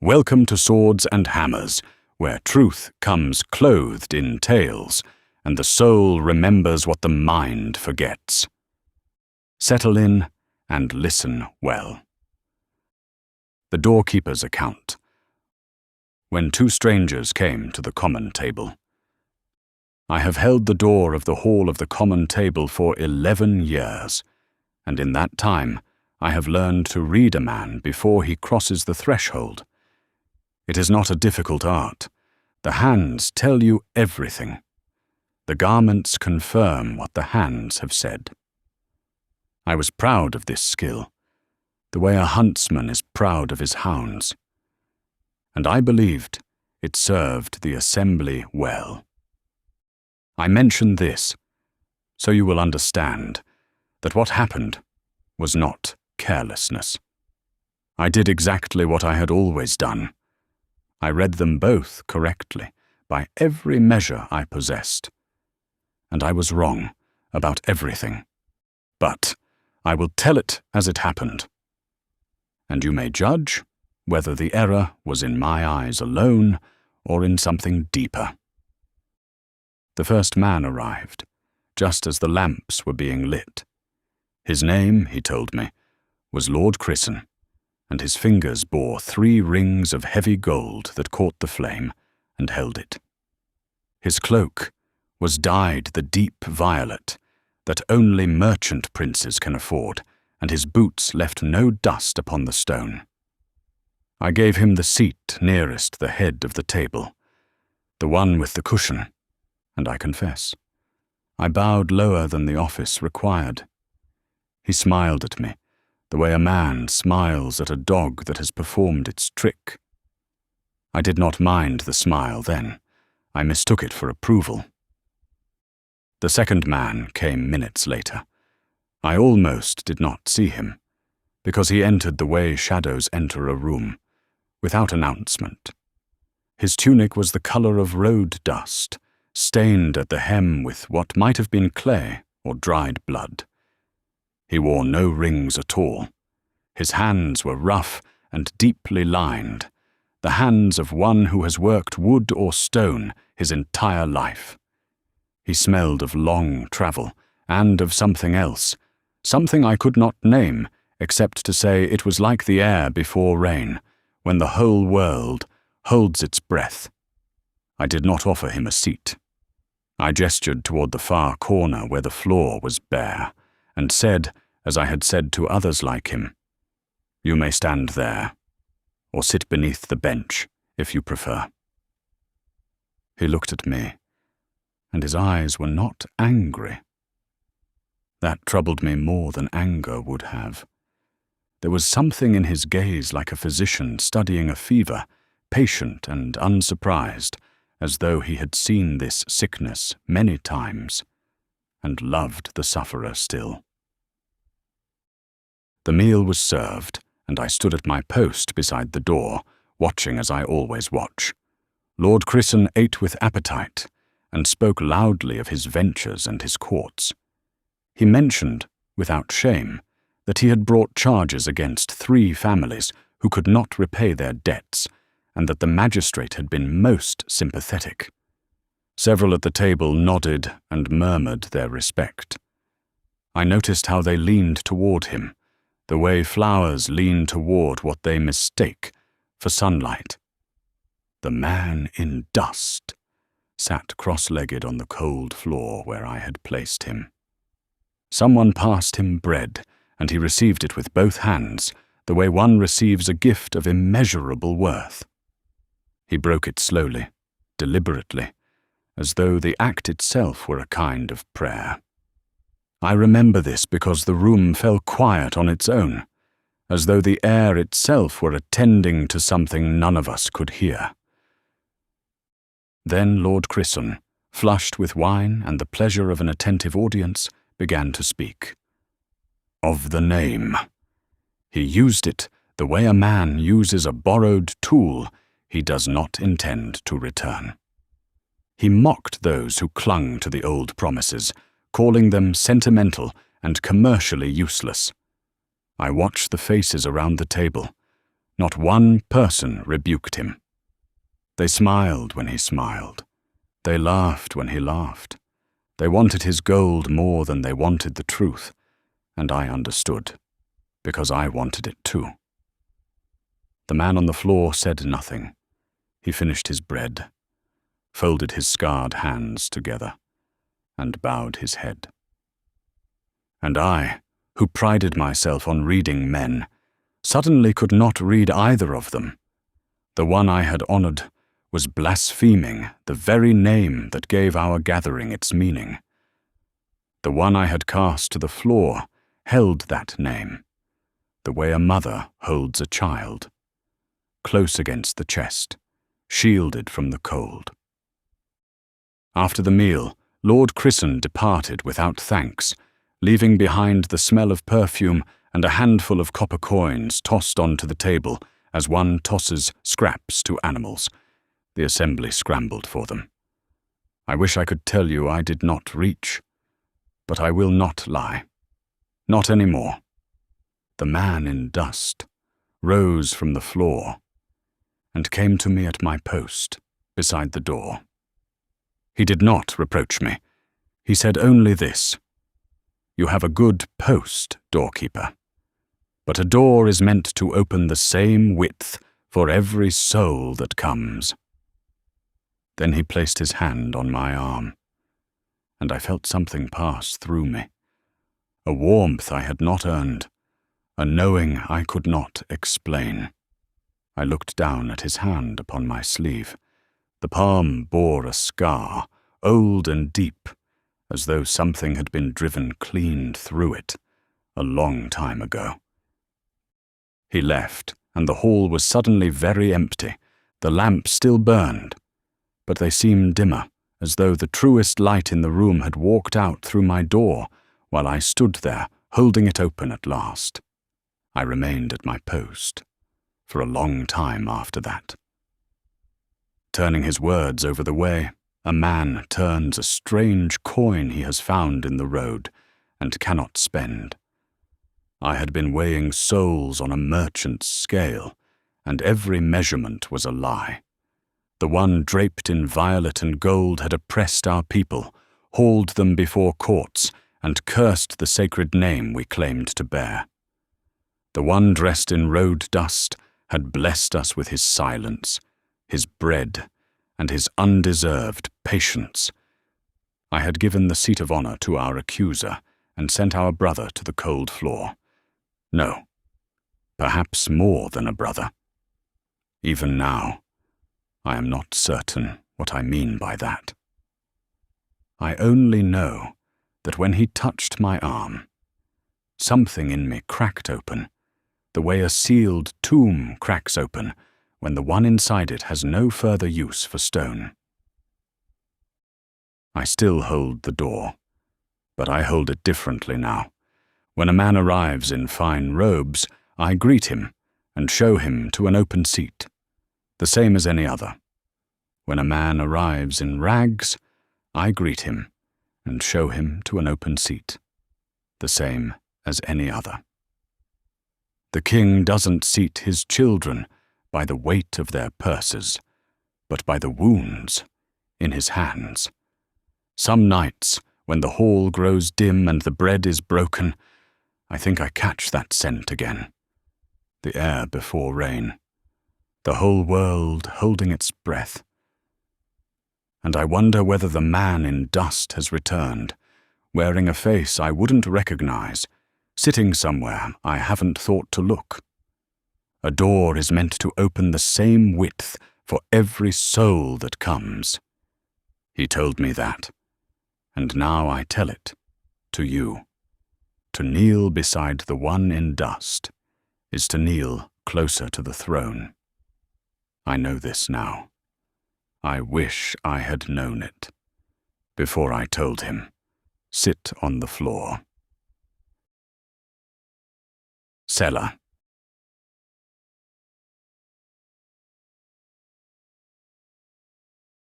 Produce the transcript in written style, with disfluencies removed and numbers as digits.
Welcome to Swords and Hammers, where truth comes clothed in tales, and the soul remembers what the mind forgets. Settle in and listen well. The Doorkeeper's account. When two strangers came to the common table. I have held the door of the hall of the common table for 11 years, and in that time I have learned to read a man before he crosses the threshold. It is not a difficult art. The hands tell you everything. The garments confirm what the hands have said. I was proud of this skill, the way a huntsman is proud of his hounds. And I believed it served the assembly well. I mention this so you will understand that what happened was not carelessness. I did exactly what I had always done. I read them both correctly by every measure I possessed. And I was wrong about everything. But I will tell it as it happened. And you may judge whether the error was in my eyes alone or in something deeper. The first man arrived, just as the lamps were being lit. His name, he told me, was Lord Chryson, and his fingers bore 3 rings of heavy gold that caught the flame and held it. His cloak was dyed the deep violet that only merchant princes can afford, and his boots left no dust upon the stone. I gave him the seat nearest the head of the table, the one with the cushion, and I confess, I bowed lower than the office required. He smiled at me, the way a man smiles at a dog that has performed its trick. I did not mind the smile then. I mistook it for approval. The second man came minutes later. I almost did not see him, because he entered the way shadows enter a room, without announcement. His tunic was the color of road dust, stained at the hem with what might have been clay or dried blood. He wore no rings at all. His hands were rough and deeply lined, the hands of one who has worked wood or stone his entire life. He smelled of long travel and of something else, something I could not name except to say it was like the air before rain, when the whole world holds its breath. I did not offer him a seat. I gestured toward the far corner where the floor was bare, and said, as I had said to others like him, "You may stand there, or sit beneath the bench, if you prefer." He looked at me, and his eyes were not angry. That troubled me more than anger would have. There was something in his gaze like a physician studying a fever, patient and unsurprised, as though he had seen this sickness many times, and loved the sufferer still. The meal was served, and I stood at my post beside the door, watching as I always watch. Lord Chryson ate with appetite, and spoke loudly of his ventures and his courts. He mentioned, without shame, that he had brought charges against 3 families who could not repay their debts, and that the magistrate had been most sympathetic. Several at the table nodded and murmured their respect. I noticed how they leaned toward him, the way flowers lean toward what they mistake for sunlight. The man in dust sat cross-legged on the cold floor where I had placed him. Someone passed him bread, and he received it with both hands, the way one receives a gift of immeasurable worth. He broke it slowly, deliberately, as though the act itself were a kind of prayer. I remember this because the room fell quiet on its own, as though the air itself were attending to something none of us could hear. Then Lord Chryson, flushed with wine and the pleasure of an attentive audience, began to speak. Of the name. He used it the way a man uses a borrowed tool he does not intend to return. He mocked those who clung to the old promises, calling them sentimental and commercially useless. I watched the faces around the table. Not one person rebuked him. They smiled when he smiled. They laughed when he laughed. They wanted his gold more than they wanted the truth, and I understood, because I wanted it too. The man on the floor said nothing. He finished his bread, folded his scarred hands together, and bowed his head. And I, who prided myself on reading men, suddenly could not read either of them. The one I had honored was blaspheming the very name that gave our gathering its meaning. The one I had cast to the floor held that name, the way a mother holds a child, close against the chest, shielded from the cold. After the meal, Lord Chryson departed without thanks, leaving behind the smell of perfume and a handful of copper coins tossed onto the table as one tosses scraps to animals. The assembly scrambled for them. I wish I could tell you I did not reach, but I will not lie. Not any more. The man in dust rose from the floor and came to me at my post beside the door. He did not reproach me. He said only this: "You have a good post, Doorkeeper, but a door is meant to open the same width for every soul that comes." Then he placed his hand on my arm, and I felt something pass through me, a warmth I had not earned, a knowing I could not explain. I looked down at his hand upon my sleeve. The palm bore a scar, old and deep, as though something had been driven clean through it, a long time ago. He left, and the hall was suddenly very empty. The lamps still burned, but they seemed dimmer, as though the truest light in the room had walked out through my door while I stood there, holding it open at last. I remained at my post for a long time after that. Turning his words over the way, a man turns a strange coin he has found in the road and cannot spend. I had been weighing souls on a merchant's scale, and every measurement was a lie. The one draped in violet and gold had oppressed our people, hauled them before courts, and cursed the sacred name we claimed to bear. The one dressed in road dust had blessed us with his silence, his bread, and his undeserved patience. I had given the seat of honor to our accuser and sent our brother to the cold floor. No, perhaps more than a brother. Even now, I am not certain what I mean by that. I only know that when he touched my arm, something in me cracked open, the way a sealed tomb cracks open when the one inside it has no further use for stone. I still hold the door, but I hold it differently now. When a man arrives in fine robes, I greet him and show him to an open seat, the same as any other. When a man arrives in rags, I greet him and show him to an open seat, the same as any other. The king doesn't seat his children by the weight of their purses, but by the wounds in his hands. Some nights, when the hall grows dim and the bread is broken, I think I catch that scent again. The air before rain, the whole world holding its breath. And I wonder whether the man in dust has returned, wearing a face I wouldn't recognize, sitting somewhere I haven't thought to look. A door is meant to open the same width for every soul that comes. He told me that, and now I tell it to you. To kneel beside the one in dust is to kneel closer to the throne. I know this now. I wish I had known it before I told him, "Sit on the floor." Selah.